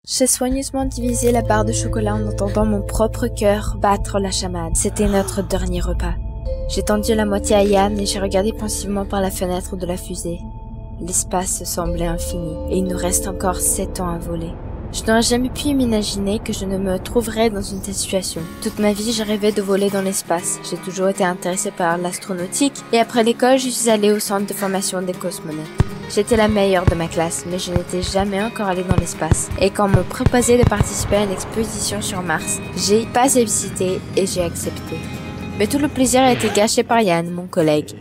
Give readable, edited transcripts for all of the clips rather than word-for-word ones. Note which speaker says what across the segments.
Speaker 1: J'ai soigneusement divisé la barre de chocolat en entendant mon propre cœur battre la chamade. C'était notre dernier repas. J'ai tendu la moitié à Yann et j'ai regardé pensivement par la fenêtre de la fusée. L'espace semblait infini et il nous reste encore 7 ans à voler. Je n'aurais jamais pu m'imaginer que je ne me trouverais dans une telle situation. Toute ma vie, j'ai rêvé de voler dans l'espace. J'ai toujours été intéressée par l'astronautique et après l'école, je suis allée au centre de formation des cosmonautes. J'étais la meilleure de ma classe, mais je n'étais jamais encore allée dans l'espace. Et quand on me proposait de participer à une exposition sur Mars, j'ai pas hésité et j'ai accepté. Mais tout le plaisir a été gâché par Yann, mon collègue.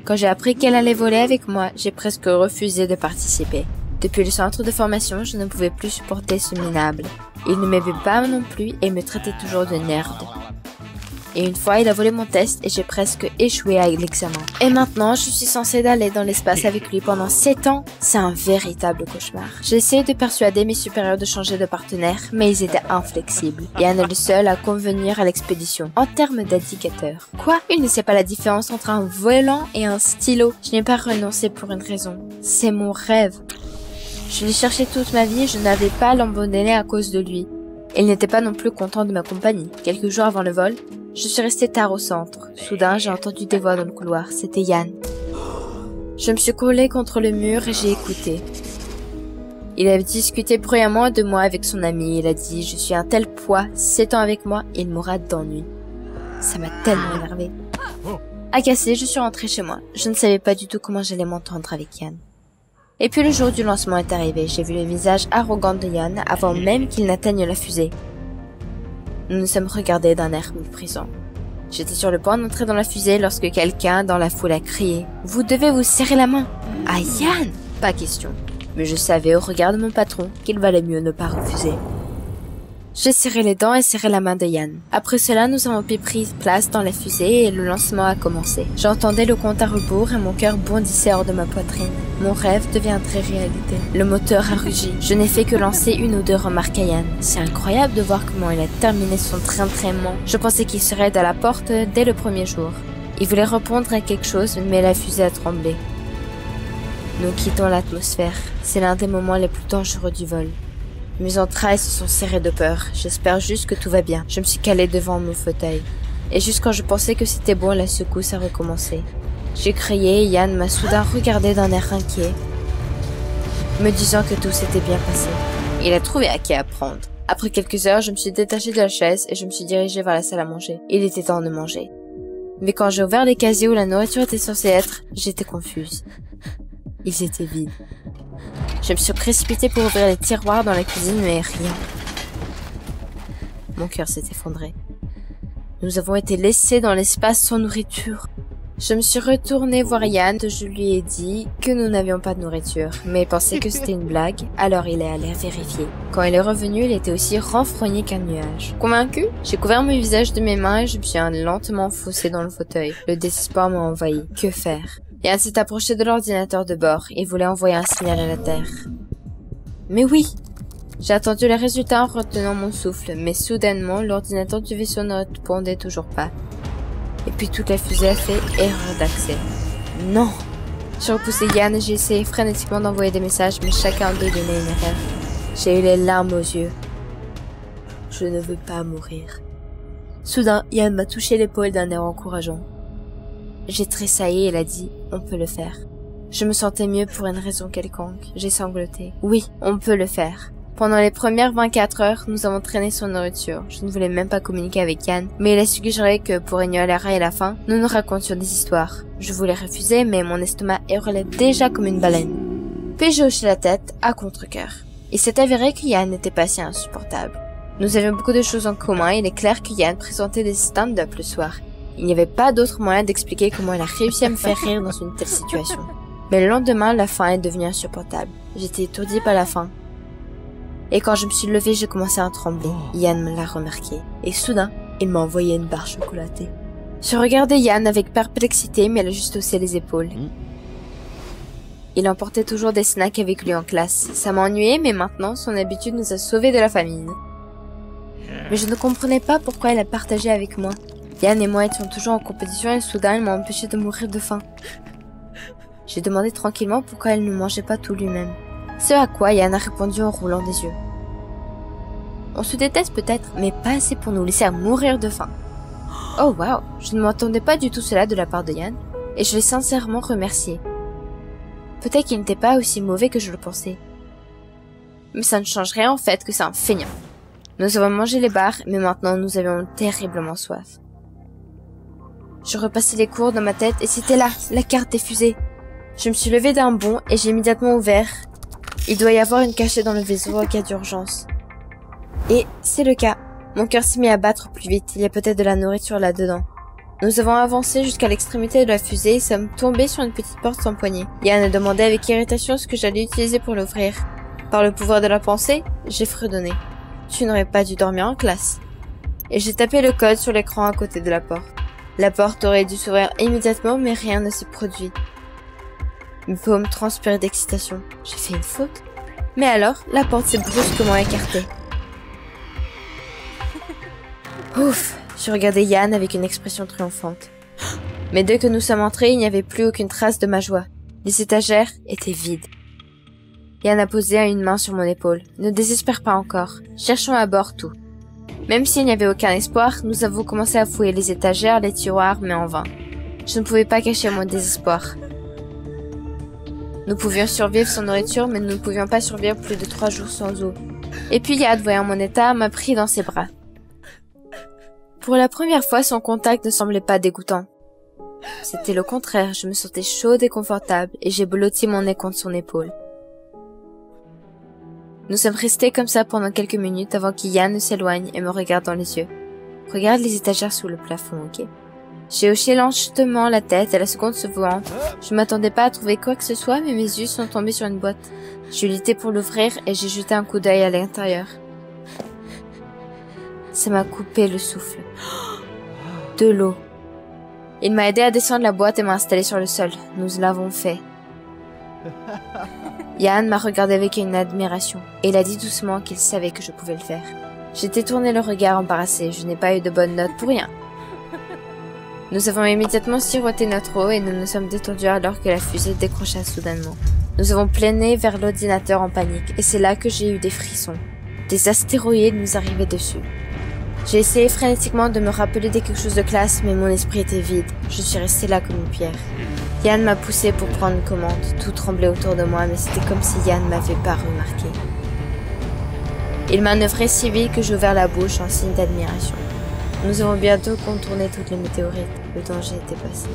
Speaker 1: Quand j'ai appris qu'elle allait voler avec moi, j'ai presque refusé de participer. Depuis le centre de formation, je ne pouvais plus supporter ce minable. Il ne m'aimait pas non plus et me traitait toujours de nerd. Et une fois, il a volé mon test et j'ai presque échoué à l'examen. Et maintenant, je suis censée aller dans l'espace avec lui pendant 7 ans. C'est un véritable cauchemar. J'ai essayé de persuader mes supérieurs de changer de partenaire, mais ils étaient inflexibles. Yann est le seul à convenir à l'expédition. En termes d'indicateur. Quoi? Il ne sait pas la différence entre un volant et un stylo. Je n'ai pas renoncé pour une raison. C'est mon rêve. Je l'ai cherché toute ma vie et je n'avais pas l'abandonné à cause de lui. Il n'était pas non plus content de ma compagnie. Quelques jours avant le vol, je suis restée tard au centre. Soudain, j'ai entendu des voix dans le couloir. C'était Yann. Je me suis collée contre le mur et j'ai écouté. Il avait discuté bruyamment de moi avec son ami. Il a dit « Je suis un tel poids, 7 ans avec moi, il mourra d'ennui. » Ça m'a tellement énervée. Agacée, je suis rentrée chez moi. Je ne savais pas du tout comment j'allais m'entendre avec Yann. Et puis le jour du lancement est arrivé. J'ai vu le visage arrogant de Yann avant même qu'il n'atteigne la fusée. Nous nous sommes regardés d'un air méprisant. J'étais sur le point d'entrer dans la fusée lorsque quelqu'un dans la foule a crié « Vous devez vous serrer la main !» À Yann! Pas question. Mais je savais au regard de mon patron qu'il valait mieux ne pas refuser. J'ai serré les dents et serré la main de Yann. Après cela, nous avons pris place dans la fusée et le lancement a commencé. J'entendais le compte à rebours et mon cœur bondissait hors de ma poitrine. Mon rêve deviendrait réalité. Le moteur a rugi. Je n'ai fait que lancer une ou deux remarques à Yann. C'est incroyable de voir comment il a terminé son train-trainement. Je pensais qu'il serait à la porte dès le premier jour. Il voulait répondre à quelque chose, mais la fusée a tremblé. Nous quittons l'atmosphère. C'est l'un des moments les plus dangereux du vol. Mes entrailles se sont serrées de peur. J'espère juste que tout va bien. Je me suis calée devant mon fauteuil. Et juste quand je pensais que c'était bon, la secousse a recommencé. J'ai crié et Yann m'a soudain regardé d'un air inquiet, me disant que tout s'était bien passé. Il a trouvé à qui apprendre. Après quelques heures, je me suis détachée de la chaise et je me suis dirigée vers la salle à manger. Il était temps de manger. Mais quand j'ai ouvert les casiers où la nourriture était censée être, j'étais confuse. Ils étaient vides. Je me suis précipitée pour ouvrir les tiroirs dans la cuisine, mais rien. Mon cœur s'est effondré. Nous avons été laissés dans l'espace sans nourriture. Je me suis retournée voir Yann. Je lui ai dit que nous n'avions pas de nourriture, mais pensait que c'était une blague, alors il est allé vérifier. Quand il est revenu, il était aussi renfrogné qu'un nuage. Convaincu, j'ai couvert mon visage de mes mains et je me suis lentement foncée dans le fauteuil. Le désespoir m'a envahi. Que faire? Yann s'est approché de l'ordinateur de bord. Il voulait envoyer un signal à la Terre. Mais oui! J'ai attendu les résultats en retenant mon souffle, mais soudainement, l'ordinateur du vaisseau ne répondait toujours pas. Et puis toute la fusée a fait erreur d'accès. Non! J'ai repoussé Yann et j'ai essayé frénétiquement d'envoyer des messages, mais chacun d'eux donnait une erreur. J'ai eu les larmes aux yeux. Je ne veux pas mourir. Soudain, Yann m'a touché l'épaule d'un air encourageant. J'ai tressailli et il a dit « On peut le faire ». Je me sentais mieux pour une raison quelconque. J'ai sangloté. Oui, on peut le faire. Pendant les premières 24 heures, nous avons traîné son nourriture. Je ne voulais même pas communiquer avec Yann, mais il a suggéré que pour ignorer la faim, nous nous racontions des histoires. Je voulais refuser, mais mon estomac hurlait déjà comme une baleine. Puis j'ai hoché la tête à contre-cœur. Il s'est avéré que Yann n'était pas si insupportable. Nous avions beaucoup de choses en commun et il est clair que Yann présentait des stand-up le soir. Il n'y avait pas d'autre moyen d'expliquer comment il a réussi à me faire rire dans une telle situation. Mais le lendemain, la faim est devenue insupportable. J'étais étourdie par la faim. Et quand je me suis levée, j'ai commencé à trembler. Yann me l'a remarqué. Et soudain, il m'a envoyé une barre chocolatée. Je regardais Yann avec perplexité, mais il a juste haussé les épaules. Il emportait toujours des snacks avec lui en classe. Ça m'ennuyait, mais maintenant, son habitude nous a sauvés de la famine. Mais je ne comprenais pas pourquoi il a partagé avec moi. Yann et moi étions toujours en compétition et soudain, il m'a empêché de mourir de faim. J'ai demandé tranquillement pourquoi il ne mangeait pas tout lui-même. Ce à quoi Yann a répondu en roulant des yeux. On se déteste peut-être, mais pas assez pour nous laisser à mourir de faim. Oh wow, je ne m'attendais pas du tout cela de la part de Yann, et je l'ai sincèrement remercié. Peut-être qu'il n'était pas aussi mauvais que je le pensais. Mais ça ne change rien en fait que c'est un feignant. Nous avons mangé les barres, mais maintenant nous avions terriblement soif. Je repassais les cours dans ma tête et c'était là, la carte des fusées. Je me suis levée d'un bond et j'ai immédiatement ouvert. Il doit y avoir une cachette dans le vaisseau en cas d'urgence. Et c'est le cas. Mon cœur s'est mis à battre plus vite, il y a peut-être de la nourriture là-dedans. Nous avons avancé jusqu'à l'extrémité de la fusée et sommes tombés sur une petite porte sans poignée. Yann a demandé avec irritation ce que j'allais utiliser pour l'ouvrir. Par le pouvoir de la pensée, j'ai fredonné. Tu n'aurais pas dû dormir en classe. Et j'ai tapé le code sur l'écran à côté de la porte. La porte aurait dû s'ouvrir immédiatement, mais rien ne s'est produit. Mes paumes transpiraient d'excitation. J'ai fait une faute. Mais alors, la porte s'est brusquement écartée. Ouf, je regardais Yann avec une expression triomphante. Mais dès que nous sommes entrés, il n'y avait plus aucune trace de ma joie. Les étagères étaient vides. Yann a posé une main sur mon épaule. Ne désespère pas encore. Cherchons à bord tout. Même s'il n'y avait aucun espoir, nous avons commencé à fouiller les étagères, les tiroirs, mais en vain. Je ne pouvais pas cacher mon désespoir. Nous pouvions survivre sans nourriture, mais nous ne pouvions pas survivre plus de 3 jours sans eau. Et puis Yann, voyant mon état, m'a pris dans ses bras. Pour la première fois, son contact ne semblait pas dégoûtant. C'était le contraire, je me sentais chaude et confortable, et j'ai blotti mon nez contre son épaule. Nous sommes restés comme ça pendant quelques minutes avant qu'Yann ne s'éloigne et me regarde dans les yeux. Regarde les étagères sous le plafond, ok? J'ai hoché lentement la tête et la seconde se volant. Je m'attendais pas à trouver quoi que ce soit, mais mes yeux sont tombés sur une boîte. J'ai lutté pour l'ouvrir et j'ai jeté un coup d'œil à l'intérieur. Ça m'a coupé le souffle. De l'eau. Il m'a aidé à descendre la boîte et m'a installé sur le sol. Nous l'avons fait. Yann m'a regardé avec une admiration, et il a dit doucement qu'il savait que je pouvais le faire. J'ai détourné le regard embarrassé, je n'ai pas eu de bonne note pour rien. Nous avons immédiatement siroté notre eau et nous nous sommes détendus alors que la fusée décrocha soudainement. Nous avons plané vers l'ordinateur en panique, et c'est là que j'ai eu des frissons. Des astéroïdes nous arrivaient dessus. J'ai essayé frénétiquement de me rappeler de quelque chose de classe, mais mon esprit était vide. Je suis restée là comme une pierre. Yann m'a poussé pour prendre une commande. Tout tremblait autour de moi, mais c'était comme si Yann m'avait pas remarqué. Il manœuvrait si vite que j'ai ouvert la bouche en signe d'admiration. Nous avons bientôt contourné toutes les météorites. Le danger était passé.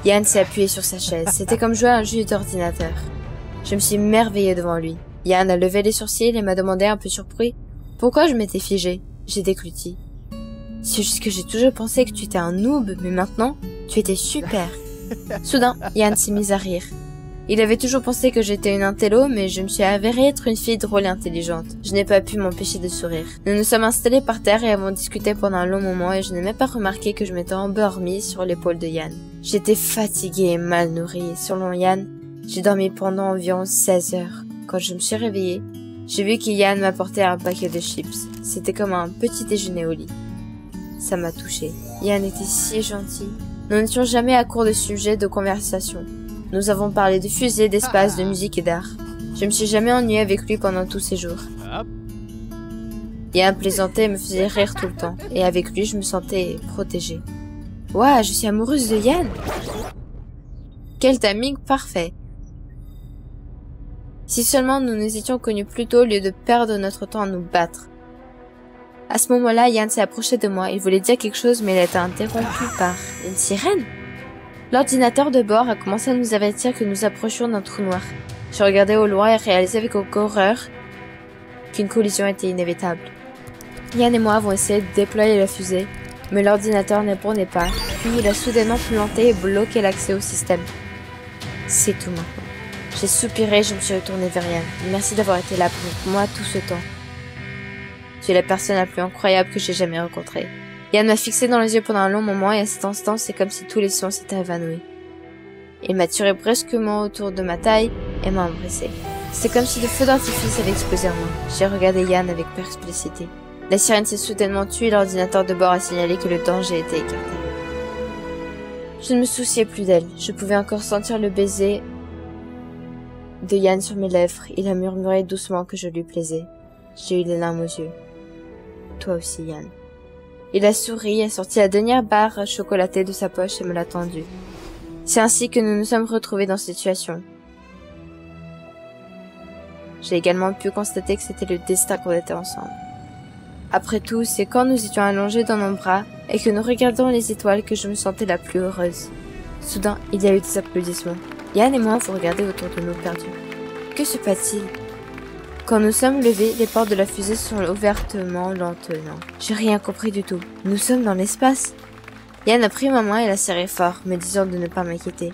Speaker 1: Yann s'est appuyé sur sa chaise. C'était comme jouer à un jeu d'ordinateur. Je me suis émerveillée devant lui. Yann a levé les sourcils et m'a demandé un peu surpris pourquoi je m'étais figée. J'ai décluti. C'est juste que j'ai toujours pensé que tu étais un noob, mais maintenant, tu étais super. Soudain, Yann s'est mis à rire. Il avait toujours pensé que j'étais une intello, mais je me suis avérée être une fille drôle et intelligente. Je n'ai pas pu m'empêcher de sourire. Nous nous sommes installés par terre et avons discuté pendant un long moment et je n'ai même pas remarqué que je m'étais endormie sur l'épaule de Yann. J'étais fatiguée et mal nourrie et selon Yann, j'ai dormi pendant environ 16 heures. Quand je me suis réveillée, j'ai vu qu'Yann m'apportait un paquet de chips. C'était comme un petit déjeuner au lit. Ça m'a touchée. Yann était si gentil. Nous n'étions jamais à court de sujets de conversation. Nous avons parlé de fusées, d'espace, de musique et d'art. Je me suis jamais ennuyée avec lui pendant tous ces jours. Yann plaisantait et me faisait rire tout le temps. Et avec lui, je me sentais protégée. Ouah, je suis amoureuse de Yann! Quel timing parfait! Si seulement nous nous étions connus plus tôt au lieu de perdre notre temps à nous battre. À ce moment-là, Yann s'est approché de moi. Il voulait dire quelque chose, mais il a été interrompu par une sirène. L'ordinateur de bord a commencé à nous avertir que nous approchions d'un trou noir. Je regardais au loin et réalisais avec horreur qu'une collision était inévitable. Yann et moi avons essayé de déployer la fusée, mais l'ordinateur ne répondait pas, puis il a soudainement planté et bloqué l'accès au système. C'est tout maintenant. J'ai soupiré et je me suis retournée vers Yann. Merci d'avoir été là pour moi tout ce temps. Tu es la personne la plus incroyable que j'ai jamais rencontrée. Yann m'a fixé dans les yeux pendant un long moment et à cet instant, c'est comme si tous les sons s'étaient évanouis. Il m'a tiré brusquement autour de ma taille et m'a embrassé. C'est comme si le feu d'artifice avait explosé en moi. J'ai regardé Yann avec perplexité. La sirène s'est soudainement tuée et l'ordinateur de bord a signalé que le danger était écarté. Je ne me souciais plus d'elle. Je pouvais encore sentir le baiser de Yann sur mes lèvres. Il a murmuré doucement que je lui plaisais. J'ai eu les larmes aux yeux. toi aussi, Yann. Il a souri, a sorti la dernière barre chocolatée de sa poche et me l'a tendue. C'est ainsi que nous nous sommes retrouvés dans cette situation. J'ai également pu constater que c'était le destin qu'on était ensemble. Après tout, c'est quand nous étions allongés dans nos bras et que nous regardions les étoiles que je me sentais la plus heureuse. Soudain, il y a eu des applaudissements. Yann et moi, vous regardez autour de nous perdus. Que se passe-t-il? Quand nous sommes levés, les portes de la fusée sont ouvertement lentement. J'ai rien compris du tout. Nous sommes dans l'espace. Yann a pris ma main et l'a serrée fort, me disant de ne pas m'inquiéter.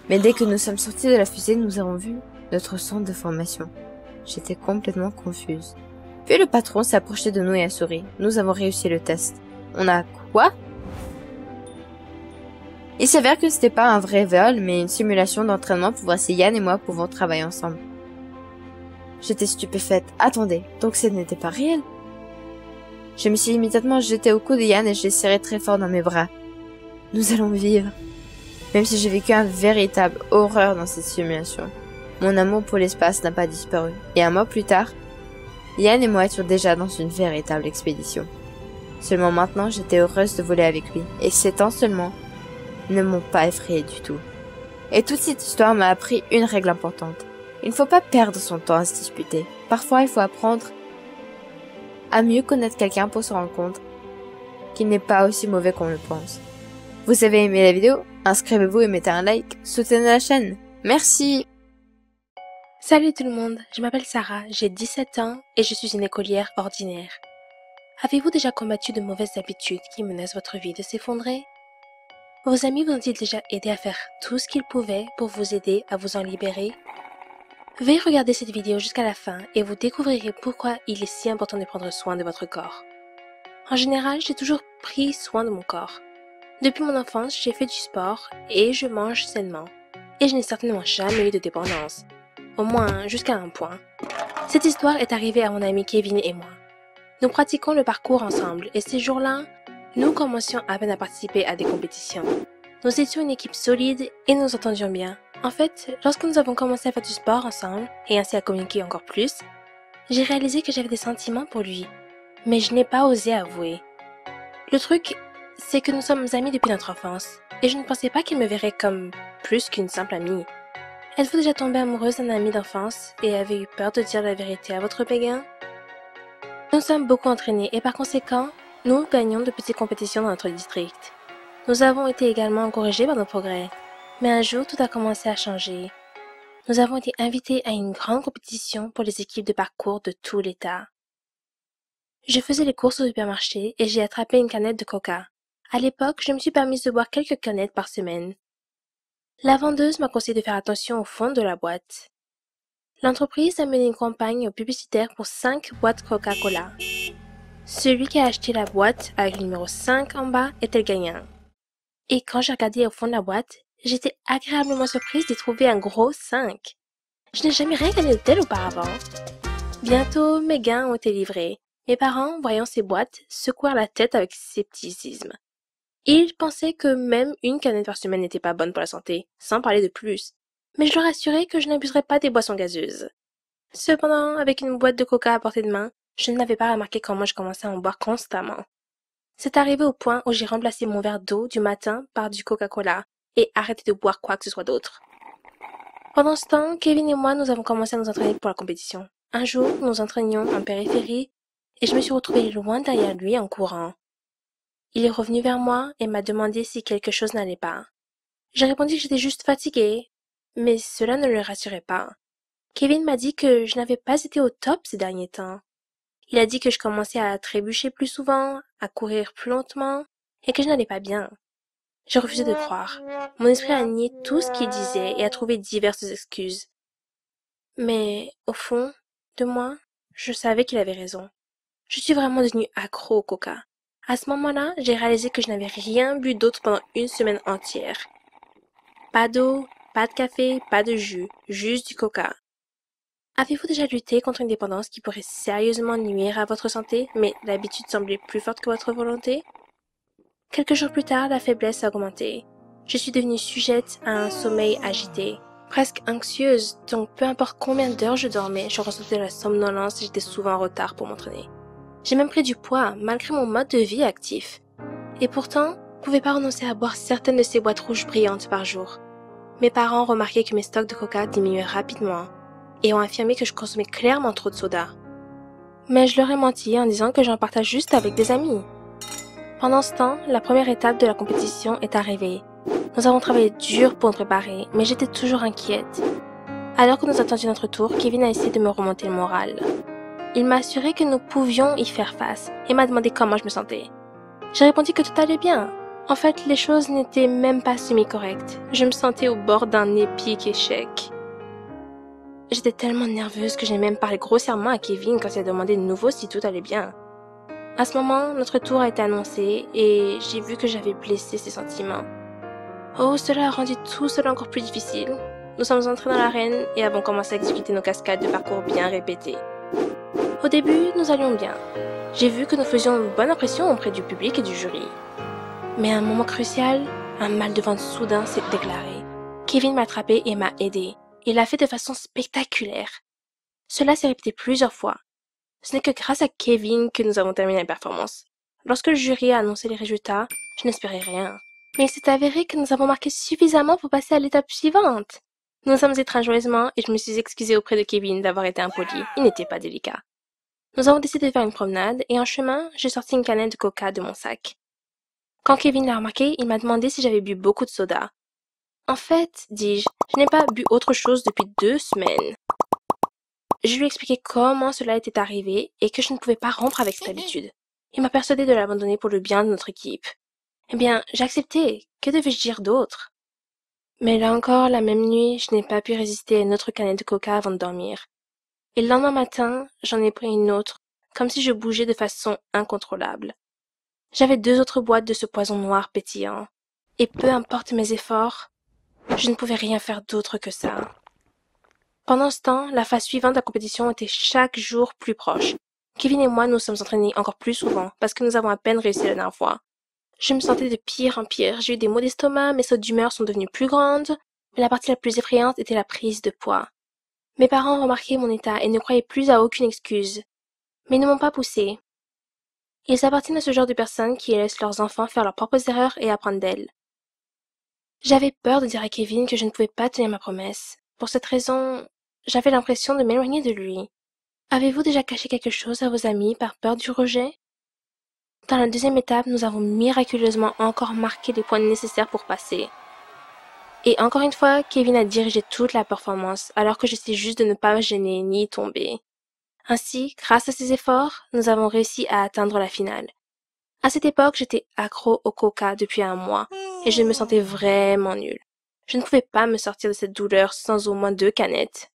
Speaker 1: Mais dès que nous sommes sortis de la fusée, nous avons vu notre centre de formation. J'étais complètement confuse. Puis le patron s'est approché de nous et a souri. Nous avons réussi le test. On a quoi? Il s'avère que c'était pas un vrai vol, mais une simulation d'entraînement pour voir si Yann et moi pouvons travailler ensemble. J'étais stupéfaite. Attendez, donc ce n'était pas réel? Je me suis immédiatement jetée au cou de Yann et je l'ai serré très fort dans mes bras. Nous allons vivre. Même si j'ai vécu une véritable horreur dans cette simulation, mon amour pour l'espace n'a pas disparu. Et un mois plus tard, Yann et moi étions déjà dans une véritable expédition. Seulement maintenant, j'étais heureuse de voler avec lui. Et ces temps seulement ne m'ont pas effrayée du tout. Et toute cette histoire m'a appris une règle importante. Il ne faut pas perdre son temps à se disputer. Parfois, il faut apprendre à mieux connaître quelqu'un pour se rendre compte qu'il n'est pas aussi mauvais qu'on le pense. Vous avez aimé la vidéo? Inscrivez-vous et mettez un like. Soutenez la chaîne. Merci!
Speaker 2: Salut tout le monde, je m'appelle Sarah, j'ai 17 ans et je suis une écolière ordinaire. Avez-vous déjà combattu de mauvaises habitudes qui menacent votre vie de s'effondrer? Vos amis vous ont-ils déjà aidé à faire tout ce qu'ils pouvaient pour vous aider à vous en libérer? Veuillez regarder cette vidéo jusqu'à la fin et vous découvrirez pourquoi il est si important de prendre soin de votre corps. En général, j'ai toujours pris soin de mon corps. Depuis mon enfance, j'ai fait du sport et je mange sainement. Et je n'ai certainement jamais eu de dépendance. Au moins jusqu'à un point. Cette histoire est arrivée à mon ami Kevin et moi. Nous pratiquons le parcours ensemble et ces jours-là, nous commencions à peine à participer à des compétitions. Nous étions une équipe solide et nous entendions bien. En fait, lorsque nous avons commencé à faire du sport ensemble et ainsi à communiquer encore plus, j'ai réalisé que j'avais des sentiments pour lui, mais je n'ai pas osé avouer. Le truc, c'est que nous sommes amis depuis notre enfance et je ne pensais pas qu'il me verrait comme plus qu'une simple amie. Êtes-vous déjà tombée amoureuse d'un ami d'enfance et avez eu peur de dire la vérité à votre béguin? Nous sommes beaucoup entraînés et par conséquent, nous gagnons de petites compétitions dans notre district. Nous avons été également encouragés par nos progrès. Mais un jour, tout a commencé à changer. Nous avons été invités à une grande compétition pour les équipes de parcours de tout l'État. Je faisais les courses au supermarché et j'ai attrapé une canette de coca. À l'époque, je me suis permise de boire quelques canettes par semaine. La vendeuse m'a conseillé de faire attention au fond de la boîte. L'entreprise a mené une campagne publicitaire pour 5 boîtes Coca-Cola. Celui qui a acheté la boîte avec le numéro 5 en bas était le gagnant. Et quand j'ai regardé au fond de la boîte, j'étais agréablement surprise d'y trouver un gros 5. Je n'ai jamais rien gagné de tel auparavant. Bientôt, mes gains ont été livrés. Mes parents, voyant ces boîtes, secouèrent la tête avec scepticisme. Ils pensaient que même une canette par semaine n'était pas bonne pour la santé, sans parler de plus. Mais je leur assurais que je n'abuserais pas des boissons gazeuses. Cependant, avec une boîte de coca à portée de main, je n'avais pas remarqué comment je commençais à en boire constamment. C'est arrivé au point où j'ai remplacé mon verre d'eau du matin par du Coca-Cola et arrêté de boire quoi que ce soit d'autre. Pendant ce temps, Kevin et moi, nous avons commencé à nous entraîner pour la compétition. Un jour, nous nous entraînions en périphérie et je me suis retrouvée loin derrière lui en courant. Il est revenu vers moi et m'a demandé si quelque chose n'allait pas. J'ai répondu que j'étais juste fatiguée, mais cela ne le rassurait pas. Kevin m'a dit que je n'avais pas été au top ces derniers temps. Il a dit que je commençais à trébucher plus souvent, à courir plus lentement et que je n'allais pas bien. J'ai refusé de croire. Mon esprit a nié tout ce qu'il disait et a trouvé diverses excuses. Mais, au fond de moi, je savais qu'il avait raison. Je suis vraiment devenue accro au coca. À ce moment-là, j'ai réalisé que je n'avais rien bu d'autre pendant une semaine entière. Pas d'eau, pas de café, pas de jus, juste du coca. Avez-vous déjà lutté contre une dépendance qui pourrait sérieusement nuire à votre santé, mais l'habitude semblait plus forte que votre volonté? Quelques jours plus tard, la faiblesse a augmenté. Je suis devenue sujette à un sommeil agité, presque anxieuse, donc peu importe combien d'heures je dormais, je ressentais la somnolence et j'étais souvent en retard pour m'entraîner. J'ai même pris du poids malgré mon mode de vie actif. Et pourtant, je ne pouvais pas renoncer à boire certaines de ces boîtes rouges brillantes par jour. Mes parents ont remarqué que mes stocks de coca diminuaient rapidement et ont affirmé que je consommais clairement trop de soda. Mais je leur ai menti en disant que j'en partage juste avec des amis. Pendant ce temps, la première étape de la compétition est arrivée. Nous avons travaillé dur pour nous préparer, mais j'étais toujours inquiète. Alors que nous attendions notre tour, Kevin a essayé de me remonter le moral. Il m'a assuré que nous pouvions y faire face et m'a demandé comment je me sentais. J'ai répondu que tout allait bien. En fait, les choses n'étaient même pas semi-correctes. Je me sentais au bord d'un épique échec. J'étais tellement nerveuse que j'ai même parlé grossièrement à Kevin quand il a demandé de nouveau si tout allait bien. À ce moment, notre tour a été annoncé et j'ai vu que j'avais blessé ses sentiments. Oh, cela a rendu tout cela encore plus difficile. Nous sommes entrés dans l'arène et avons commencé à exécuter nos cascades de parcours bien répétés. Au début, nous allions bien. J'ai vu que nous faisions une bonne impression auprès du public et du jury. Mais à un moment crucial, un mal de ventre soudain s'est déclaré. Kevin m'a attrapé et m'a aidé. Il l'a fait de façon spectaculaire. Cela s'est répété plusieurs fois. Ce n'est que grâce à Kevin que nous avons terminé la performance. Lorsque le jury a annoncé les résultats, je n'espérais rien. Mais il s'est avéré que nous avons marqué suffisamment pour passer à l'étape suivante. Nous nous sommes étreints joyeusement et je me suis excusée auprès de Kevin d'avoir été impoli. Il n'était pas délicat. Nous avons décidé de faire une promenade et en chemin, j'ai sorti une canette de coca de mon sac. Quand Kevin l'a remarqué, il m'a demandé si j'avais bu beaucoup de soda. En fait, dis-je, je n'ai pas bu autre chose depuis 2 semaines. Je lui ai expliqué comment cela était arrivé et que je ne pouvais pas rompre avec cette habitude. Il m'a persuadé de l'abandonner pour le bien de notre équipe. Eh bien, j'ai accepté. Que devais-je dire d'autre? Mais là encore, la même nuit, je n'ai pas pu résister à une autre canette de coca avant de dormir. Et le lendemain matin, j'en ai pris une autre, comme si je bougeais de façon incontrôlable. J'avais 2 autres boîtes de ce poison noir pétillant. Et peu importe mes efforts, je ne pouvais rien faire d'autre que ça. Pendant ce temps, la phase suivante de la compétition était chaque jour plus proche. Kevin et moi nous sommes entraînés encore plus souvent parce que nous avons à peine réussi la dernière fois. Je me sentais de pire en pire. J'ai eu des maux d'estomac, mes sautes d'humeur sont devenues plus grandes, mais la partie la plus effrayante était la prise de poids. Mes parents ont remarqué mon état et ne croyaient plus à aucune excuse. Mais ils ne m'ont pas poussé. Ils appartiennent à ce genre de personnes qui laissent leurs enfants faire leurs propres erreurs et apprendre d'elles. J'avais peur de dire à Kevin que je ne pouvais pas tenir ma promesse. Pour cette raison, j'avais l'impression de m'éloigner de lui. Avez-vous déjà caché quelque chose à vos amis par peur du rejet? Dans la deuxième étape, nous avons miraculeusement encore marqué les points nécessaires pour passer. Et encore une fois, Kevin a dirigé toute la performance, alors que j'essayais juste de ne pas me gêner ni tomber. Ainsi, grâce à ses efforts, nous avons réussi à atteindre la finale. À cette époque, j'étais accro au coca depuis 1 mois, et je me sentais vraiment nulle. Je ne pouvais pas me sortir de cette douleur sans au moins 2 canettes.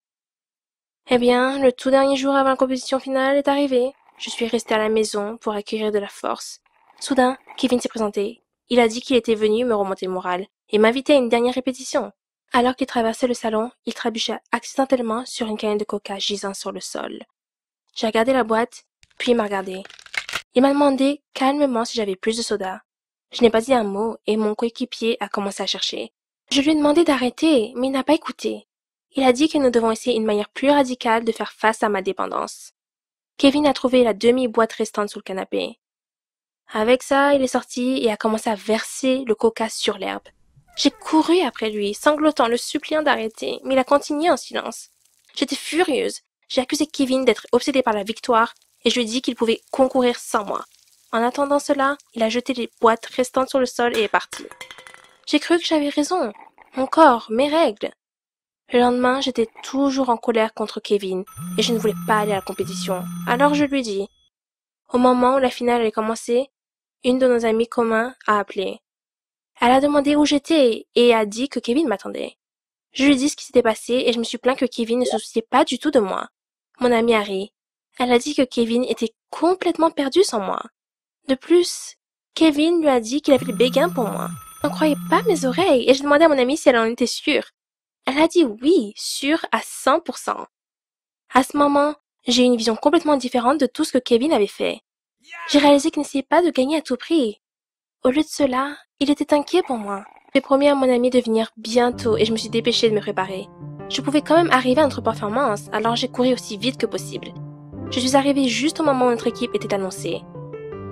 Speaker 2: Eh bien, le tout dernier jour avant la compétition finale est arrivé. Je suis restée à la maison pour acquérir de la force. Soudain, Kevin s'est présenté. Il a dit qu'il était venu me remonter le moral et m'inviter à une dernière répétition. Alors qu'il traversait le salon, il trébucha accidentellement sur une canette de coca gisant sur le sol. J'ai regardé la boîte, puis il m'a regardé. Il m'a demandé calmement si j'avais plus de soda. Je n'ai pas dit un mot et mon coéquipier a commencé à chercher. Je lui ai demandé d'arrêter, mais il n'a pas écouté. Il a dit que nous devons essayer une manière plus radicale de faire face à ma dépendance. Kevin a trouvé la demi-boîte restante sous le canapé. Avec ça, il est sorti et a commencé à verser le coca sur l'herbe. J'ai couru après lui, sanglotant, le suppliant d'arrêter, mais il a continué en silence. J'étais furieuse. J'ai accusé Kevin d'être obsédé par la victoire et je lui ai dit qu'il pouvait concourir sans moi. En attendant cela, il a jeté les boîtes restantes sur le sol et est parti. J'ai cru que j'avais raison. Mon corps, mes règles. Le lendemain, j'étais toujours en colère contre Kevin et je ne voulais pas aller à la compétition. Alors je lui dis. Au moment où la finale allait commencer, une de nos amies communs a appelé. Elle a demandé où j'étais et a dit que Kevin m'attendait. Je lui ai dit ce qui s'était passé et je me suis plaint que Kevin ne se souciait pas du tout de moi. Mon amie a ri. Elle a dit que Kevin était complètement perdu sans moi. De plus, Kevin lui a dit qu'il avait le béguin pour moi. Je n'en croyais pas mes oreilles et j'ai demandé à mon amie si elle en était sûre. Elle a dit oui, sûre à 100%. À ce moment, j'ai eu une vision complètement différente de tout ce que Kevin avait fait. J'ai réalisé qu'il n'essayait pas de gagner à tout prix. Au lieu de cela, il était inquiet pour moi. J'ai promis à mon ami de venir bientôt et je me suis dépêchée de me préparer. Je pouvais quand même arriver à notre performance, alors j'ai couru aussi vite que possible. Je suis arrivée juste au moment où notre équipe était annoncée.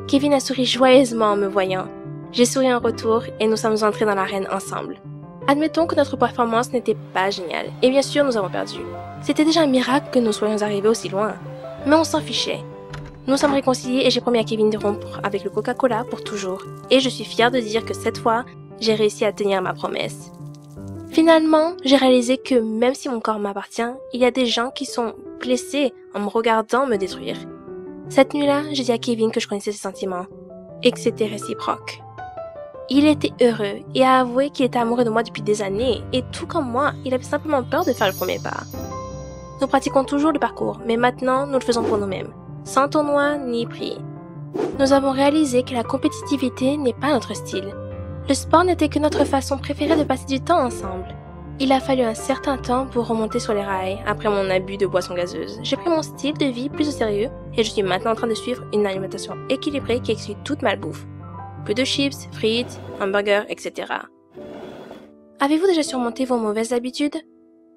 Speaker 2: Kevin a souri joyeusement en me voyant. J'ai souri en retour et nous sommes entrés dans l'arène ensemble. Admettons que notre performance n'était pas géniale, et bien sûr nous avons perdu. C'était déjà un miracle que nous soyons arrivés aussi loin. Mais on s'en fichait. Nous sommes réconciliés et j'ai promis à Kevin de rompre avec le Coca-Cola pour toujours. Et je suis fière de dire que cette fois, j'ai réussi à tenir ma promesse. Finalement, j'ai réalisé que même si mon corps m'appartient, il y a des gens qui sont blessés en me regardant me détruire. Cette nuit-là, j'ai dit à Kevin que je connaissais ses sentiments et que c'était réciproque. Il était heureux et a avoué qu'il était amoureux de moi depuis des années et tout comme moi, il avait simplement peur de faire le premier pas. Nous pratiquons toujours le parcours, mais maintenant nous le faisons pour nous-mêmes, sans tournoi ni prix. Nous avons réalisé que la compétitivité n'est pas notre style. Le sport n'était que notre façon préférée de passer du temps ensemble. Il a fallu un certain temps pour remonter sur les rails après mon abus de boissons gazeuses. J'ai pris mon style de vie plus au sérieux et je suis maintenant en train de suivre une alimentation équilibrée qui exclut toute malbouffe. Plus de chips, frites, hamburgers, etc. Avez-vous déjà surmonté vos mauvaises habitudes?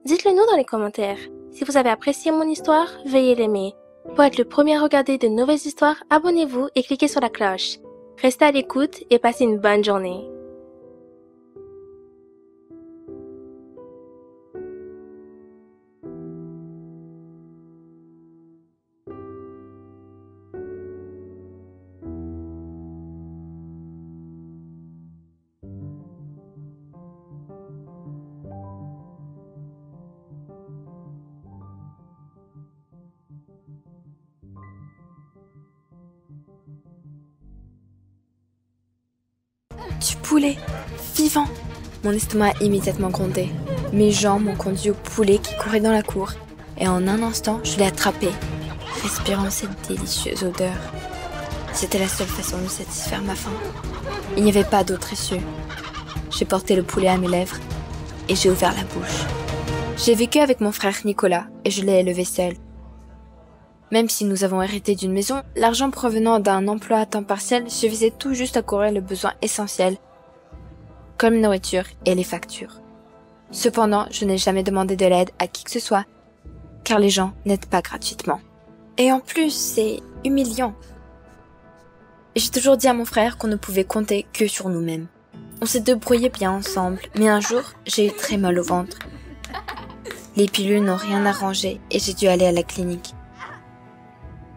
Speaker 2: Dites-le nous dans les commentaires. Si vous avez apprécié mon histoire, veuillez l'aimer. Pour être le premier à regarder de nouvelles histoires, abonnez-vous et cliquez sur la cloche. Restez à l'écoute et passez une bonne journée.
Speaker 1: Du poulet, vivant. Mon estomac a immédiatement grondé. Mes jambes m'ont conduit au poulet qui courait dans la cour. Et en un instant, je l'ai attrapé, respirant cette délicieuse odeur. C'était la seule façon de satisfaire ma faim. Il n'y avait pas d'autre issue. J'ai porté le poulet à mes lèvres et j'ai ouvert la bouche. J'ai vécu avec mon frère Nicolas et je l'ai élevé seul. Même si nous avons hérité d'une maison, l'argent provenant d'un emploi à temps partiel suffisait tout juste à couvrir les besoins essentiels, comme la nourriture et les factures. Cependant, je n'ai jamais demandé de l'aide à qui que ce soit, car les gens n'aident pas gratuitement. Et en plus, c'est humiliant. J'ai toujours dit à mon frère qu'on ne pouvait compter que sur nous-mêmes. On s'est débrouillé bien ensemble, mais un jour, j'ai eu très mal au ventre. Les pilules n'ont rien arrangé et j'ai dû aller à la clinique.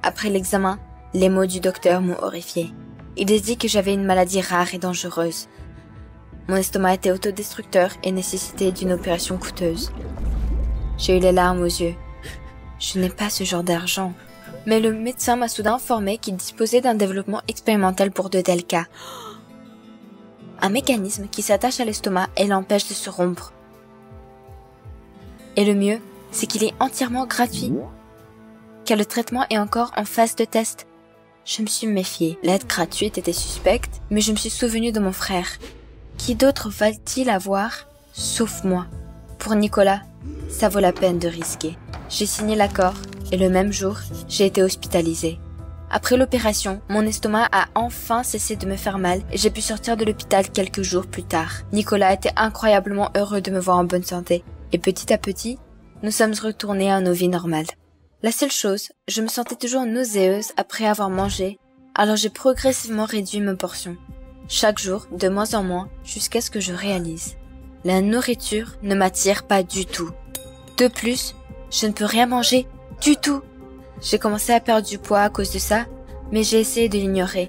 Speaker 1: Après l'examen, les mots du docteur m'ont horrifié. Il a dit que j'avais une maladie rare et dangereuse. Mon estomac était autodestructeur et nécessitait d'une opération coûteuse. J'ai eu les larmes aux yeux. Je n'ai pas ce genre d'argent. Mais le médecin m'a soudain informé qu'il disposait d'un développement expérimental pour de tels cas. Un mécanisme qui s'attache à l'estomac et l'empêche de se rompre. Et le mieux, c'est qu'il est entièrement gratuit. Car le traitement est encore en phase de test. Je me suis méfiée. L'aide gratuite était suspecte, mais je me suis souvenue de mon frère. Qui d'autre va-t-il avoir, sauf moi? Pour Nicolas, ça vaut la peine de risquer. J'ai signé l'accord, et le même jour, j'ai été hospitalisée. Après l'opération, mon estomac a enfin cessé de me faire mal et j'ai pu sortir de l'hôpital quelques jours plus tard. Nicolas était incroyablement heureux de me voir en bonne santé, et petit à petit, nous sommes retournés à nos vies normales. La seule chose, je me sentais toujours nauséeuse après avoir mangé, alors j'ai progressivement réduit mes portions. Chaque jour, de moins en moins, jusqu'à ce que je réalise. La nourriture ne m'attire pas du tout. De plus, je ne peux rien manger du tout. J'ai commencé à perdre du poids à cause de ça, mais j'ai essayé de l'ignorer.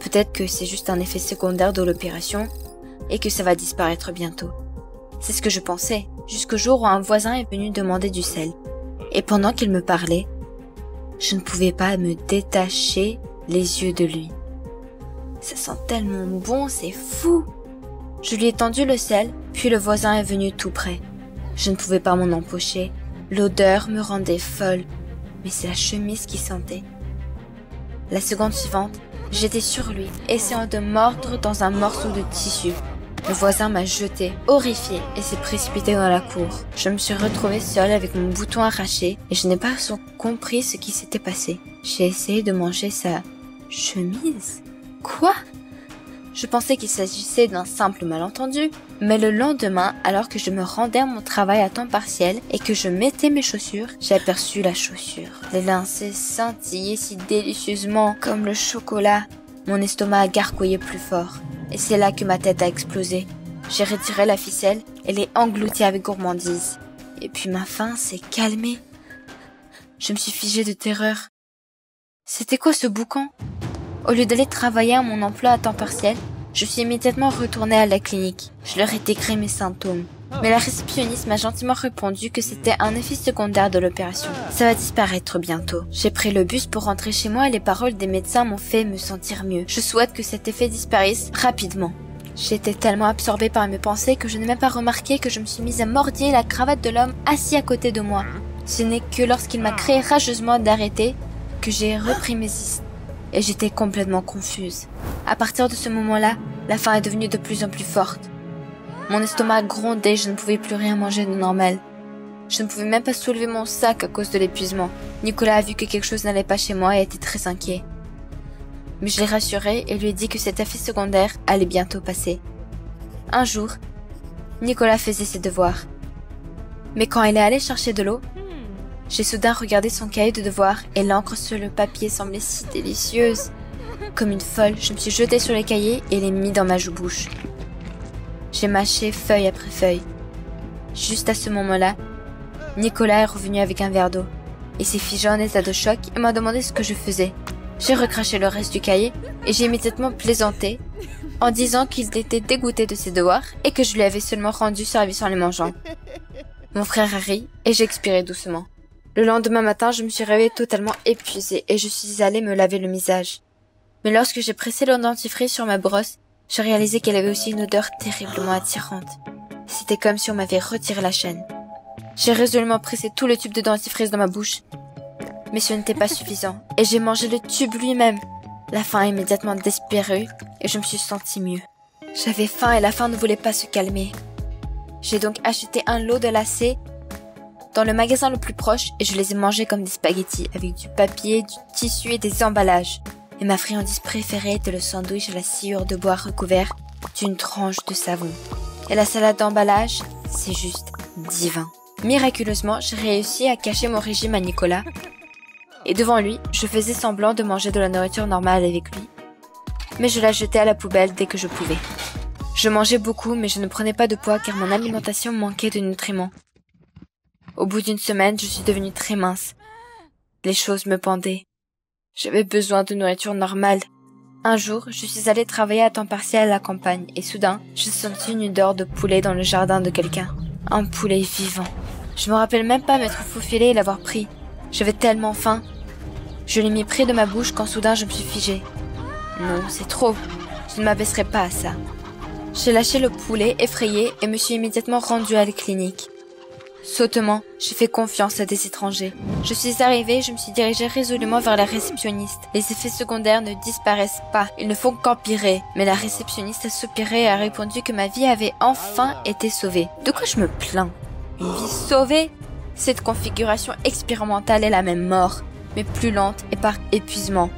Speaker 1: Peut-être que c'est juste un effet secondaire de l'opération et que ça va disparaître bientôt. C'est ce que je pensais, jusqu'au jour où un voisin est venu demander du sel. Et pendant qu'il me parlait, je ne pouvais pas me détacher les yeux de lui. Ça sent tellement bon, c'est fou! Je lui ai tendu le sel, puis le voisin est venu tout près. Je ne pouvais pas m'en empocher. L'odeur me rendait folle, mais c'est la chemise qui sentait. La seconde suivante, j'étais sur lui, essayant de mordre dans un morceau de tissu. Le voisin m'a jeté, horrifié, et s'est précipité dans la cour. Je me suis retrouvée seule avec mon bouton arraché, et je n'ai pas compris ce qui s'était passé. J'ai essayé de manger sa chemise. Quoi? Je pensais qu'il s'agissait d'un simple malentendu, mais le lendemain, alors que je me rendais à mon travail à temps partiel et que je mettais mes chaussures, j'ai aperçu la chaussure. Les lacets scintillaient si délicieusement comme le chocolat. Mon estomac a gargouillé plus fort, et c'est là que ma tête a explosé. J'ai retiré la ficelle et l'ai engloutie avec gourmandise. Et puis ma faim s'est calmée. Je me suis figée de terreur. C'était quoi ce boucan? Au lieu d'aller travailler à mon emploi à temps partiel, je suis immédiatement retournée à la clinique. Je leur ai décrit mes symptômes. Mais la réceptionniste m'a gentiment répondu que c'était un effet secondaire de l'opération. Ça va disparaître bientôt. J'ai pris le bus pour rentrer chez moi et les paroles des médecins m'ont fait me sentir mieux. Je souhaite que cet effet disparaisse rapidement. J'étais tellement absorbée par mes pensées que je n'ai même pas remarqué que je me suis mise à mordiller la cravate de l'homme assis à côté de moi. Ce n'est que lorsqu'il m'a crié rageusement d'arrêter que j'ai repris mes instincts. Et j'étais complètement confuse. À partir de ce moment-là, la faim est devenue de plus en plus forte. Mon estomac grondait, je ne pouvais plus rien manger de normal. Je ne pouvais même pas soulever mon sac à cause de l'épuisement. Nicolas a vu que quelque chose n'allait pas chez moi et était très inquiet. Mais je l'ai rassuré et lui ai dit que cet effet secondaire allait bientôt passer. Un jour, Nicolas faisait ses devoirs. Mais quand il est allé chercher de l'eau, j'ai soudain regardé son cahier de devoirs et l'encre sur le papier semblait si délicieuse. Comme une folle, je me suis jetée sur les cahiers et les mis dans ma joue-bouche. J'ai mâché feuille après feuille. Juste à ce moment-là, Nicolas est revenu avec un verre d'eau. Il s'est figé en état de choc et m'a demandé ce que je faisais. J'ai recraché le reste du cahier et j'ai immédiatement plaisanté en disant qu'il était dégoûté de ses devoirs et que je lui avais seulement rendu service en les mangeant. Mon frère a ri et j'ai expiré doucement. Le lendemain matin, je me suis réveillée totalement épuisée et je suis allée me laver le visage. Mais lorsque j'ai pressé le dentifrice sur ma brosse, j'ai réalisé qu'elle avait aussi une odeur terriblement attirante. C'était comme si on m'avait retiré la chaîne. J'ai résolument pressé tout le tube de dentifrice dans ma bouche. Mais ce n'était pas suffisant et j'ai mangé le tube lui-même. La faim a immédiatement disparu et je me suis sentie mieux. J'avais faim et la faim ne voulait pas se calmer. J'ai donc acheté un lot de lacets dans le magasin le plus proche et je les ai mangés comme des spaghettis avec du papier, du tissu et des emballages. Et ma friandise préférée était le sandwich à la sciure de bois recouvert d'une tranche de savon. Et la salade d'emballage, c'est juste divin. Miraculeusement, j'ai réussi à cacher mon régime à Nicolas. Et devant lui, je faisais semblant de manger de la nourriture normale avec lui. Mais je la jetais à la poubelle dès que je pouvais. Je mangeais beaucoup, mais je ne prenais pas de poids car mon alimentation manquait de nutriments. Au bout d'une semaine, je suis devenue très mince. Les choses me pendaient. J'avais besoin de nourriture normale. Un jour, je suis allée travailler à temps partiel à la campagne et soudain, j'ai senti une odeur de poulet dans le jardin de quelqu'un. Un poulet vivant. Je me rappelle même pas m'être faufilée et l'avoir pris. J'avais tellement faim. Je l'ai mis près de ma bouche quand soudain je me suis figée. Non, c'est trop. Je ne m'abaisserai pas à ça. J'ai lâché le poulet effrayé et me suis immédiatement rendue à la clinique. Sautement, j'ai fait confiance à des étrangers. Je suis arrivée et je me suis dirigée résolument vers la réceptionniste. Les effets secondaires ne disparaissent pas, ils ne font qu'empirer. Mais la réceptionniste a soupiré et a répondu que ma vie avait enfin été sauvée. De quoi je me plains? Une vie sauvée? Cette configuration expérimentale est la même mort, mais plus lente et par épuisement.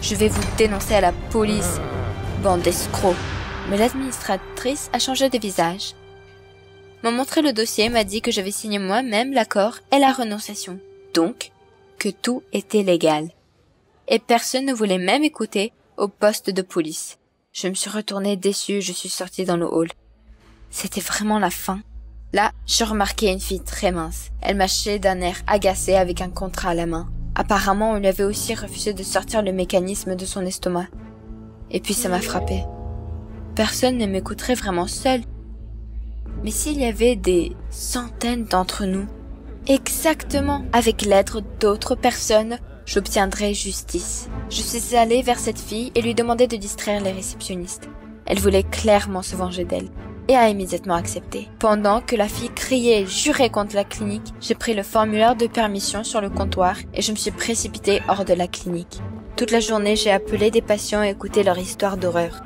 Speaker 1: Je vais vous dénoncer à la police, bande d'escrocs. Mais l'administratrice a changé de visage. M'a montré le dossier et m'a dit que j'avais signé moi-même l'accord et la renonciation. Donc, que tout était légal. Et personne ne voulait même écouter au poste de police. Je me suis retournée déçue, je suis sortie dans le hall. C'était vraiment la fin. Là, je remarquais une fille très mince. Elle mâchait d'un air agacé avec un contrat à la main. Apparemment, on lui avait aussi refusé de sortir le mécanisme de son estomac. Et puis ça m'a frappée. Personne ne m'écouterait vraiment seule. Mais s'il y avait des centaines d'entre nous, exactement avec l'aide d'autres personnes, j'obtiendrais justice. Je suis allée vers cette fille et lui demandai de distraire les réceptionnistes. Elle voulait clairement se venger d'elle et a immédiatement accepté. Pendant que la fille criait et jurait contre la clinique, j'ai pris le formulaire de permission sur le comptoir et je me suis précipitée hors de la clinique. Toute la journée, j'ai appelé des patients et écouté leur histoire d'horreur.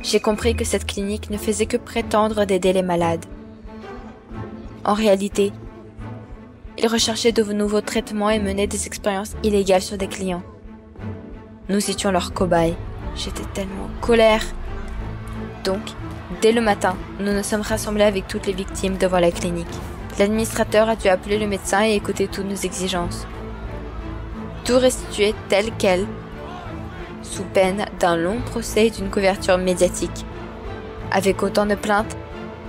Speaker 1: J'ai compris que cette clinique ne faisait que prétendre d'aider les malades. En réalité, ils recherchaient de nouveaux traitements et menaient des expériences illégales sur des clients. Nous étions leurs cobayes. J'étais tellement en colère. Donc, dès le matin, nous nous sommes rassemblés avec toutes les victimes devant la clinique. L'administrateur a dû appeler le médecin et écouter toutes nos exigences. Tout restituer tel quel, sous peine d'un long procès et d'une couverture médiatique. Avec autant de plaintes,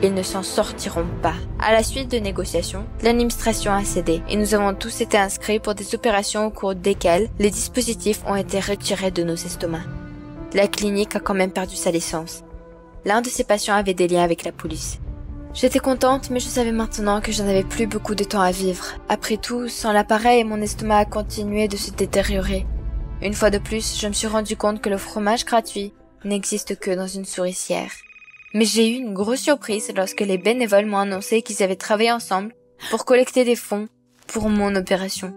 Speaker 1: ils ne s'en sortiront pas. À la suite de négociations, l'administration a cédé et nous avons tous été inscrits pour des opérations au cours desquelles les dispositifs ont été retirés de nos estomacs. La clinique a quand même perdu sa licence. L'un de ses patients avait des liens avec la police. J'étais contente, mais je savais maintenant que je n'avais plus beaucoup de temps à vivre. Après tout, sans l'appareil, mon estomac a continué de se détériorer. Une fois de plus, je me suis rendu compte que le fromage gratuit n'existe que dans une souricière. Mais j'ai eu une grosse surprise lorsque les bénévoles m'ont annoncé qu'ils avaient travaillé ensemble pour collecter des fonds pour mon opération.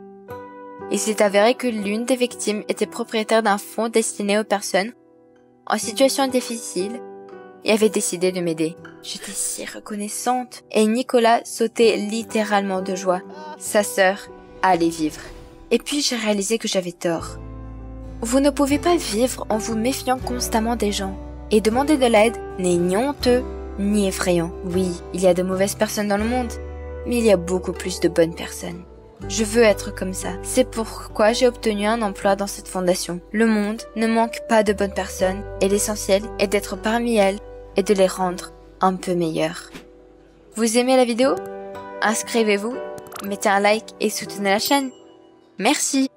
Speaker 1: Il s'est avéré que l'une des victimes était propriétaire d'un fonds destiné aux personnes en situation difficile et avait décidé de m'aider. J'étais si reconnaissante et Nicolas sautait littéralement de joie. Sa sœur allait vivre. Et puis j'ai réalisé que j'avais tort. Vous ne pouvez pas vivre en vous méfiant constamment des gens. Et demander de l'aide n'est ni honteux, ni effrayant. Oui, il y a de mauvaises personnes dans le monde, mais il y a beaucoup plus de bonnes personnes. Je veux être comme ça. C'est pourquoi j'ai obtenu un emploi dans cette fondation. Le monde ne manque pas de bonnes personnes, et l'essentiel est d'être parmi elles et de les rendre un peu meilleures. Vous aimez la vidéo? Inscrivez-vous, mettez un like et soutenez la chaîne. Merci!